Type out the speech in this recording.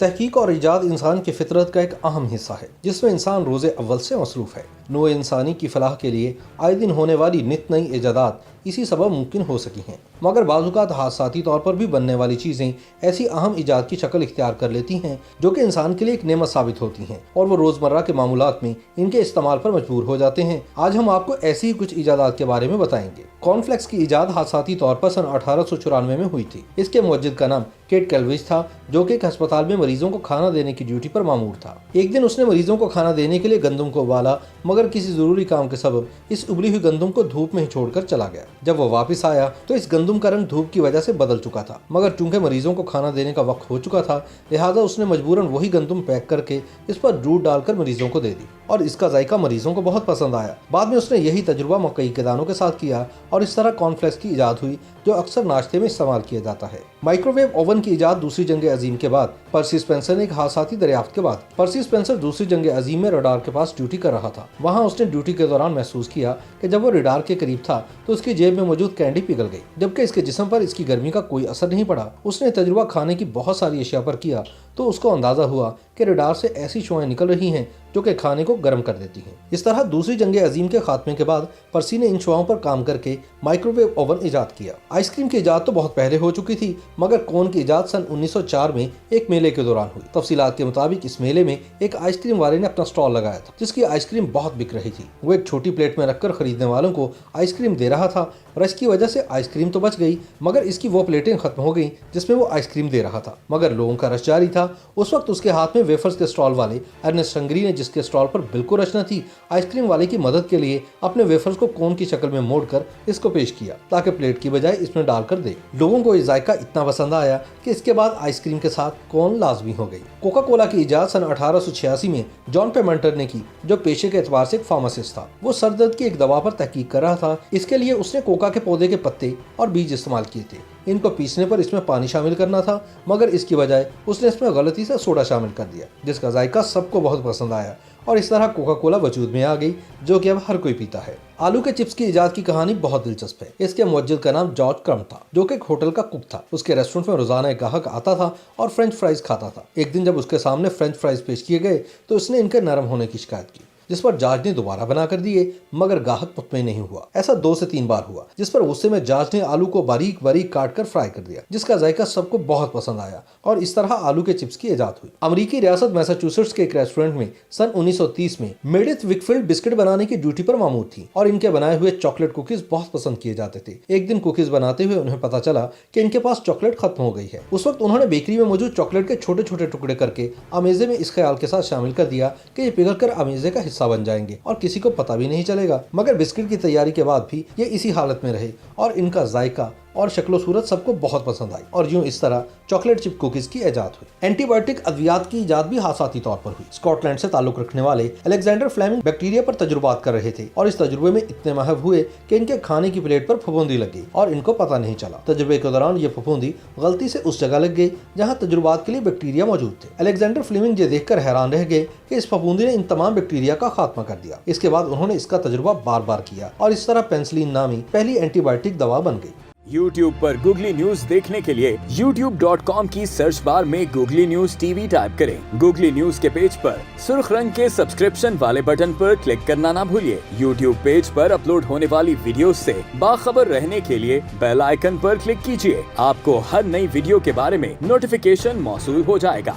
تحقیق اور ایجاد انسان کی فطرت کا ایک اہم حصہ ہے جس میں انسان روز اول سے مصروف ہے۔ نوع انسانی کی فلاح کے لیے آئے دن ہونے والی نت نئی ایجادات اسی سبب ممکن ہو سکی ہیں، مگر بعض اوقات حادثاتی طور پر بھی بننے والی چیزیں ایسی اہم ایجاد کی شکل اختیار کر لیتی ہیں جو کہ انسان کے لیے ایک نعمت ثابت ہوتی ہیں اور وہ روزمرہ کے معمولات میں ان کے استعمال پر مجبور ہو جاتے ہیں۔ آج ہم آپ کو ایسی ہی کچھ ایجادات کے بارے میں بتائیں گے۔ کارن فلیکس کی ایجاد حادثاتی طور پر سن 1894 میں ہوئی تھی۔ اس کے موجد کا نام کیٹ کیلویج تھا، جو کہ ایک ہسپتال میں مریضوں کو کھانا دینے کی ڈیوٹی پر مامور تھا۔ ایک دن اس نے مریضوں کو کھانا دینے کے لیے گندم کو ابالا، مگر کسی ضروری کام کے سبب اس ابلی ہوئی گندم کو دھوپ میں ہی چھوڑ کر چلا گیا۔ جب وہ واپس آیا تو اس گندم کا رنگ دھوپ کی وجہ سے بدل چکا تھا، مگر چونکہ مریضوں کو کھانا دینے کا وقت ہو چکا تھا لہٰذا اس نے مجبوراً وہی گندم پیک کر کے اس پر دودھ ڈال کر مریضوں کو دے دی اور اس کا ذائقہ مریضوں کو بہت پسند آیا۔ بعد میں اس نے یہی تجربہ مکئی کے دانوں کے ساتھ کیا اور اس طرح کارن فلیکس کی ایجاد ہوئی جو اکثر ناشتے میں استعمال کیا جاتا ہے۔ مائکرو ویو اوون کی ایجاد دوسری جنگ عظیم کے بعد پرسی اسپینسر نے ایک حادثاتی دریافت کے بعد پرسی اسپینسر دوسری جنگ عظیم میں ریڈار کے پاس ڈیوٹی کر رہا تھا۔ وہاں اس نے ڈیوٹی کے دوران محسوس کیا کہ جب وہ ریڈار کے قریب تھا تو اس کی جیب میں موجود کینڈی پگھل گئی، جبکہ اس کے جسم پر اس کی گرمی کا کوئی اثر نہیں پڑا۔ اس نے تجربہ کھانے کی بہت ساری اشیاء پر کیا تو اس کو اندازہ ہوا کہ ریڈار سے ایسی شعاعیں نکل رہی ہیں جو کہ کھانے کو گرم کر دیتی ہیں۔ اس طرح دوسری جنگ عظیم کے خاتمے کے بعد پرسی نے ان شعاعوں پر کام کر کے مائکرو ویو اوون ایجاد کیا۔ آئس کریم کی ایجاد تو بہت پہلے ہو چکی تھی، مگر کون کی ایجاد سن 1904 میں ایک میلے کے دوران ہوئی۔ تفصیلات کے مطابق اس میلے میں ایک آئس کریم والے نے اپنا سٹال لگایا تھا جس کی آئس کریم بہت بک رہی تھی۔ وہ ایک چھوٹی پلیٹ میں رکھ کر خریدنے والوں کو آئس کریم دے رہا تھا۔ رش کی وجہ سے آئس کریم تو بچ گئی، مگر اس کی وہ پلیٹیں ختم ہو گئیں جس میں وہ آئس کریم دے رہا تھا، مگر لوگوں کا رش جاری تھا۔ اس وقت اس کے ہاتھ میں ویفرز کے سٹال والے ارنسٹ ہنگری نے، جس کے سٹال پر بالکل رش نہ تھی، آئس کریم والے کی مدد کے لیے اپنے ویفرز کو کون کی شکل میں موڑ کر اس کو پیش کیا تاکہ پلیٹ کی بجائے اس میں ڈال کر دے۔ لوگوں کو یہ ذائقہ اتنا پسند آیا کہ اس کے بعد آئس کریم کے ساتھ کون لازمی ہو گئی۔ کوکا کولا کی ایجاد سن 1886 میں جان پیمنٹر نے کی، جو پیشے کے اعتبار سے ایک فارماسسٹ تھا۔ وہ سر درد کی ایک دوا پر تحقیق کر رہا تھا۔ اس کے لیے اس نے کوکا کے پودے کے پتے اور بیج استعمال کیے تھے۔ ان کو پیسنے پر اس میں پانی شامل کرنا تھا، مگر اس کی بجائے اس نے اس میں غلطی سے سوڈا شامل کر دیا، جس کا ذائقہ سب کو بہت پسند آیا اور اس طرح کوکا کولا وجود میں آ گئی، جو کہ اب ہر کوئی پیتا ہے۔ آلو کے چپس کی ایجاد کی کہانی بہت دلچسپ ہے۔ اس کے موجد کا نام جارج کرم تھا، جو کہ ایک ہوٹل کا کک تھا۔ اس کے ریسٹورنٹ میں روزانہ ایک گاہک آتا تھا اور فرینچ فرائز کھاتا تھا۔ ایک دن جب اس کے سامنے فرینچ فرائز پیش کیے گئے تو اس نے ان کے نرم ہونے کی شکایت کی، جس پر جارج نے دوبارہ بنا کر دیے، مگر گاہک مطمئن نہیں ہوا۔ ایسا 2 سے 3 بار ہوا، جس پر غصے میں جارج نے آلو کو باریک باریک کاٹ کر فرائی کر دیا، جس کا ذائقہ سب کو بہت پسند آیا اور اس طرح آلو کے چپس کی ایجاد ہوئی۔ امریکی ریاست میساچوسٹس کے ایک ریسٹورنٹ میں سن 1930 میں میڈتھ وکفیلڈ بسکٹ بنانے کی ڈیوٹی پر مامور تھی اور ان کے بنائے ہوئے چاکلیٹ کوکیز بہت پسند کیے جاتے تھے۔ ایک دن کوکیز بناتے ہوئے انہیں پتا چلا کہ ان کے پاس چاکلیٹ ختم ہو گئی ہے۔ اس وقت انہوں نے بیکری میں موجود چاکلیٹ کے چھوٹے چھوٹے ٹکڑے کر کے امیزے میں اس خیال کے ساتھ شامل کر دیا کہ یہ پگھل کر امیزے کا حصہ بن جائیں گے اور کسی کو پتہ بھی نہیں چلے گا، مگر بسکٹ کی تیاری کے بعد بھی یہ اسی حالت میں رہے اور ان کا ذائقہ اور شکل و صورت سب کو بہت پسند آئی اور یوں اس طرح چاکلیٹ چپ کوکیز کی ایجاد ہوئی۔ اینٹی بائیوٹک ادویات کی ایجاد بھی حادثاتی طور پر ہوئی۔ اسکاٹ لینڈ سے تعلق رکھنے والے الیگزینڈر فلیمنگ بیکٹیریا پر تجربات کر رہے تھے اور اس تجربے میں اتنے ماہر ہوئے کہ ان کے کھانے کی پلیٹ پر پھپھوندی لگ گئی اور ان کو پتہ نہیں چلا۔ تجربے کے دوران یہ پھپھوندی غلطی سے اس جگہ لگ گئی جہاں تجربات کے لیے بیکٹیریا موجود تھے۔ الیگزینڈر فلیمنگ یہ دیکھ کر حیران رہ گئے کہ اس پھپھوندی نے ان تمام بیکٹیریا کا خاتمہ کر دیا۔ اس کے بعد انہوں نے اس کا تجربہ بار بار کیا اور اس طرح پینسلین نامی پہلی اینٹی بائیوٹک دوا بن گئی۔ YouTube پر گوگلی نیوز دیکھنے کے لیے youtube.com کی سرچ بار میں googly news T V type کریں۔ گوگلی نیوز کے پیج پر سرخ رنگ کے سبسکرپشن والے بٹن پر کلک کرنا نہ بھولیے۔ YouTube پیج پر اپلوڈ ہونے والی ویڈیوز سے باخبر رہنے کے لیے بیل آئیکن پر کلک کیجیے۔ آپ کو ہر نئی ویڈیو کے بارے میں نوٹیفیکیشن موصول ہو جائے گا۔